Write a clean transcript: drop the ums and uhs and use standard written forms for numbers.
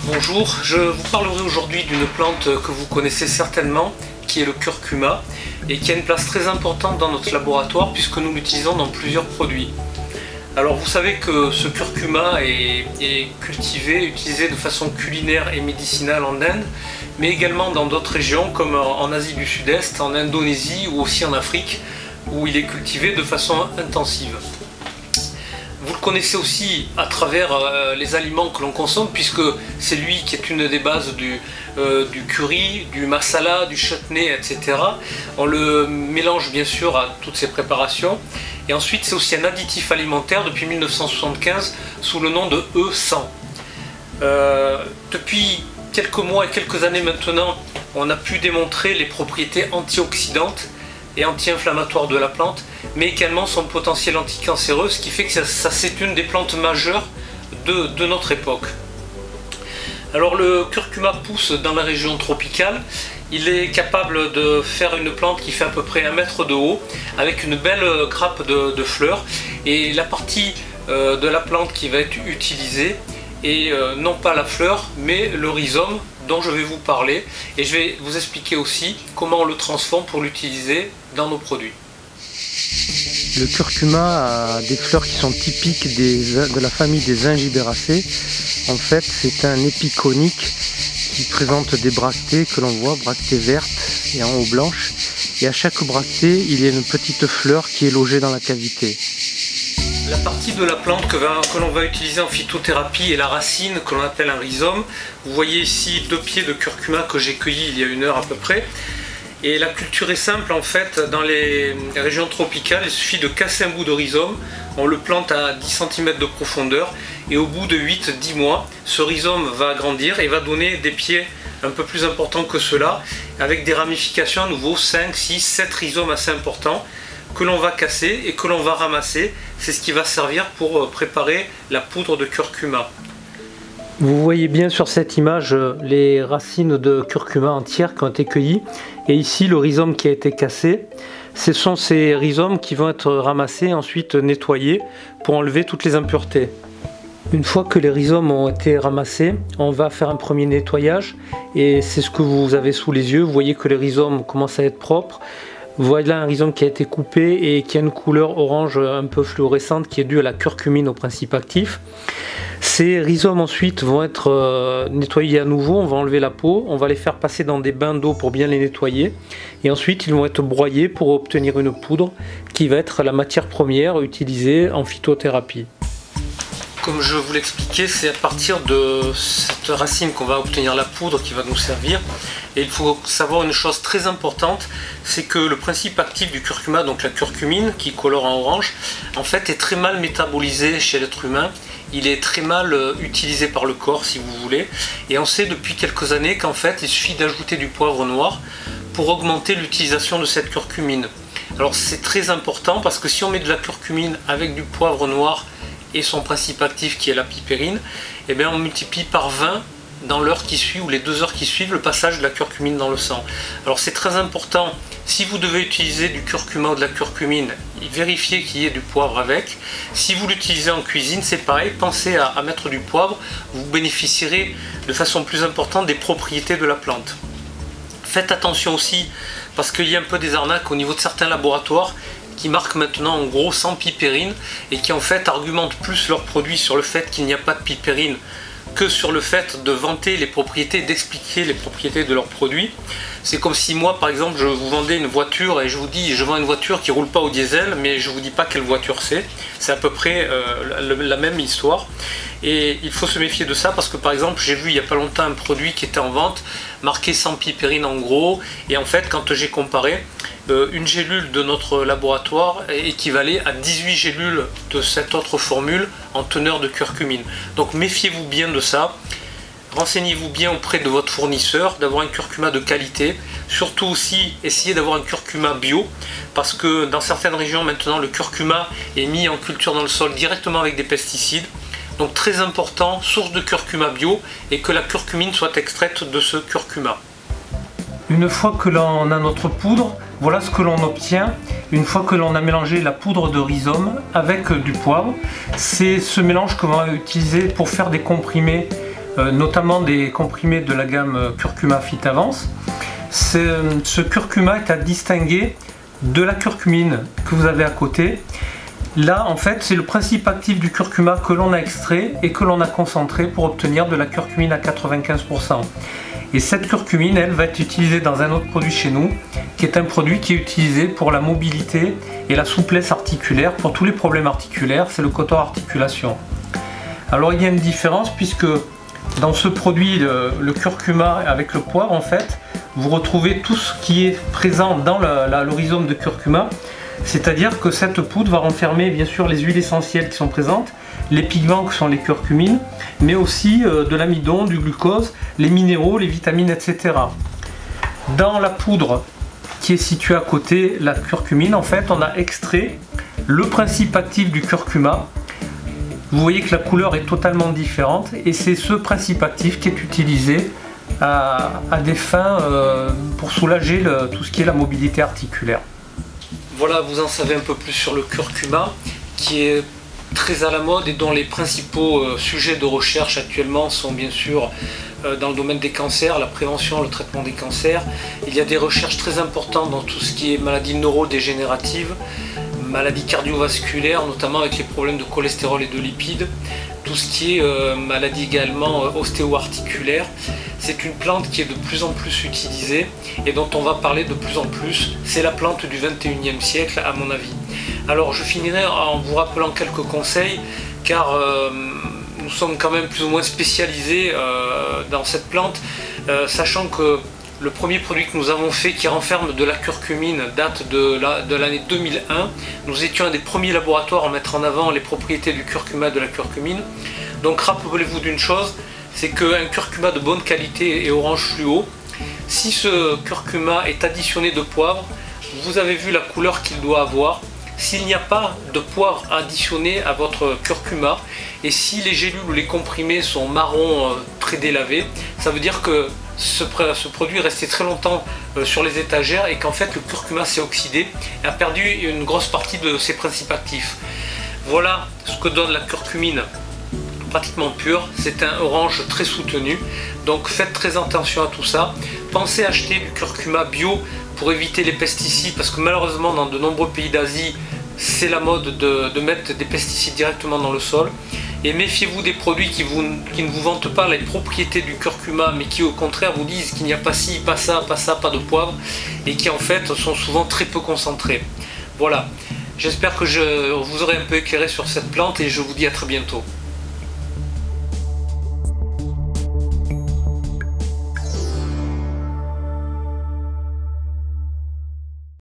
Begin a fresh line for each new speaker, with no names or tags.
Bonjour, je vous parlerai aujourd'hui d'une plante que vous connaissez certainement, qui est le curcuma, et qui a une place très importante dans notre laboratoire puisque nous l'utilisons dans plusieurs produits. Alors vous savez que ce curcuma est cultivé, utilisé de façon culinaire et médicinale en Inde, mais également dans d'autres régions comme en Asie du Sud-Est, en Indonésie ou aussi en Afrique, où il est cultivé de façon intensive. Vous le connaissez aussi à travers les aliments que l'on consomme, puisque c'est lui qui est une des bases du curry, du masala, du chutney, etc. On le mélange bien sûr à toutes ces préparations. Et ensuite c'est aussi un additif alimentaire depuis 1975 sous le nom de E100. Depuis quelques mois et quelques années maintenant, on a pu démontrer les propriétés antioxydantes et anti-inflammatoire de la plante, mais également son potentiel anticancéreux, ce qui fait que ça c'est une des plantes majeures de notre époque. Alors le curcuma pousse dans la région tropicale, il est capable de faire une plante qui fait à peu près 1 mètre de haut, avec une belle grappe de fleurs, et la partie de la plante qui va être utilisée est non pas la fleur, mais le rhizome dont je vais vous parler, et je vais vous expliquer aussi comment on le transforme pour l'utiliser dans nos produits.
Le curcuma a des fleurs qui sont typiques de la famille des Zingiberaceae. En fait, c'est un épiconique qui présente des bractées que l'on voit, bractées vertes et en haut blanches. Et à chaque bractée, il y a une petite fleur qui est logée dans la cavité.
La partie de la plante que l'on va utiliser en phytothérapie est la racine que l'on appelle un rhizome. Vous voyez ici 2 pieds de curcuma que j'ai cueillis il y a 1 heure à peu près. Et la culture est simple en fait, dans les régions tropicales, il suffit de casser un bout de rhizome, on le plante à 10 cm de profondeur et au bout de 8-10 mois, ce rhizome va grandir et va donner des pieds un peu plus importants que ceux-là, avec des ramifications à nouveau, 5, 6, 7 rhizomes assez importants, que l'on va casser et que l'on va ramasser. C'est ce qui va servir pour préparer la poudre de curcuma.
Vous voyez bien sur cette image les racines de curcuma entières qui ont été cueillies, et ici le rhizome qui a été cassé. Ce sont ces rhizomes qui vont être ramassés et ensuite nettoyés pour enlever toutes les impuretés. Une fois que les rhizomes ont été ramassés, on va faire un premier nettoyage, et c'est ce que vous avez sous les yeux. Vous voyez que les rhizomes commencent à être propres. Voilà un rhizome qui a été coupé et qui a une couleur orange un peu fluorescente qui est due à la curcumine au principe actif. Ces rhizomes ensuite vont être nettoyés à nouveau, on va enlever la peau, on va les faire passer dans des bains d'eau pour bien les nettoyer, et ensuite ils vont être broyés pour obtenir une poudre qui va être la matière première utilisée en phytothérapie.
Comme je vous l'expliquais, c'est à partir de cette racine qu'on va obtenir la poudre qui va nous servir. Et il faut savoir une chose très importante, c'est que le principe actif du curcuma, donc la curcumine qui colore en orange, en fait est très mal métabolisé chez l'être humain. Il est très mal utilisé par le corps si vous voulez. Et on sait depuis quelques années qu'en fait il suffit d'ajouter du poivre noir pour augmenter l'utilisation de cette curcumine. Alors c'est très important parce que si on met de la curcumine avec du poivre noir et son principe actif qui est la pipérine, eh bien on multiplie par 20 dans l'heure qui suit ou les 2 heures qui suivent le passage de la curcumine dans le sang. Alors c'est très important, si vous devez utiliser du curcuma ou de la curcumine, vérifiez qu'il y ait du poivre avec. Si vous l'utilisez en cuisine, c'est pareil, pensez à mettre du poivre, vous bénéficierez de façon plus importante des propriétés de la plante. Faites attention aussi, parce qu'il y a un peu des arnaques au niveau de certains laboratoires qui marquent maintenant en gros sans pipérine et qui en fait argumentent plus leurs produits sur le fait qu'il n'y a pas de pipérine que sur le fait de vanter les propriétés, d'expliquer les propriétés de leurs produits. C'est comme si moi par exemple je vous vendais une voiture et je vous dis je vends une voiture qui roule pas au diesel, mais je vous dis pas quelle voiture c'est à peu près la même histoire. Et il faut se méfier de ça parce que par exemple j'ai vu il n'y a pas longtemps un produit qui était en vente marqué sans pipérine en gros, et en fait quand j'ai comparé, une gélule de notre laboratoire équivalait à 18 gélules de cette autre formule en teneur de curcumine. Donc méfiez-vous bien de ça. Renseignez-vous bien auprès de votre fournisseur d'avoir un curcuma de qualité. Surtout aussi, essayez d'avoir un curcuma bio, parce que dans certaines régions maintenant, le curcuma est mis en culture dans le sol directement avec des pesticides. Donc très important, source de curcuma bio, et que la curcumine soit extraite de ce curcuma. Une fois que l'on a notre poudre, voilà ce que l'on obtient une fois que l'on a mélangé la poudre de rhizome avec du poivre. C'est ce mélange que l'on va utiliser pour faire des comprimés
notamment des comprimés de la gamme Curcuma Phytavance. Ce curcuma est à distinguer de la curcumine que vous avez à côté. Là, en fait, c'est le principe actif du curcuma que l'on a extrait et que l'on a concentré pour obtenir de la curcumine à 95%. Et cette curcumine, elle, va être utilisée dans un autre produit chez nous, qui est un produit qui est utilisé pour la mobilité et la souplesse articulaire, pour tous les problèmes articulaires, c'est le coton articulation. Alors, il y a une différence puisque dans ce produit, le curcuma avec le poivre, en fait, vous retrouvez tout ce qui est présent dans le rhizome de curcuma. C'est-à-dire que cette poudre va renfermer bien sûr les huiles essentielles qui sont présentes, les pigments que sont les curcumines, mais aussi de l'amidon, du glucose, les minéraux, les vitamines, etc. Dans la poudre qui est située à côté, la curcumine, en fait, on a extrait le principe actif du curcuma. Vous voyez que la couleur est totalement différente et c'est ce principe actif qui est utilisé à des fins pour soulager tout ce qui est la mobilité articulaire.
Voilà, vous en savez un peu plus sur le curcuma, qui est très à la mode et dont les principaux sujets de recherche actuellement sont bien sûr dans le domaine des cancers, la prévention, le traitement des cancers. Il y a des recherches très importantes dans tout ce qui est maladies neurodégénératives, maladies cardiovasculaires, notamment avec les problèmes de cholestérol et de lipides, tout ce qui est maladie également ostéo-articulaire. C'est une plante qui est de plus en plus utilisée et dont on va parler de plus en plus. C'est la plante du 21e siècle à mon avis. Alors je finirai en vous rappelant quelques conseils car nous sommes quand même plus ou moins spécialisés dans cette plante, sachant que le premier produit que nous avons fait qui renferme de la curcumine date de l'année 2001. Nous étions un des premiers laboratoires à mettre en avant les propriétés du curcuma et de la curcumine. Donc rappelez-vous d'une chose, c'est qu'un curcuma de bonne qualité est orange fluo. Si ce curcuma est additionné de poivre, vous avez vu la couleur qu'il doit avoir. S'il n'y a pas de poivre additionné à votre curcuma et si les gélules ou les comprimés sont marron très délavés, ça veut dire que ce produit est resté très longtemps sur les étagères et qu'en fait le curcuma s'est oxydé et a perdu une grosse partie de ses principes actifs. Voilà ce que donne la curcumine pratiquement pure, c'est un orange très soutenu, donc faites très attention à tout ça. Pensez à acheter du curcuma bio pour éviter les pesticides parce que malheureusement dans de nombreux pays d'Asie c'est la mode de mettre des pesticides directement dans le sol. Et méfiez-vous des produits qui ne vous vantent pas les propriétés du curcuma mais qui au contraire vous disent qu'il n'y a pas ci, pas ça, pas de poivre et qui en fait sont souvent très peu concentrés. Voilà, j'espère que je vous aurai un peu éclairé sur cette plante et je vous dis à très bientôt.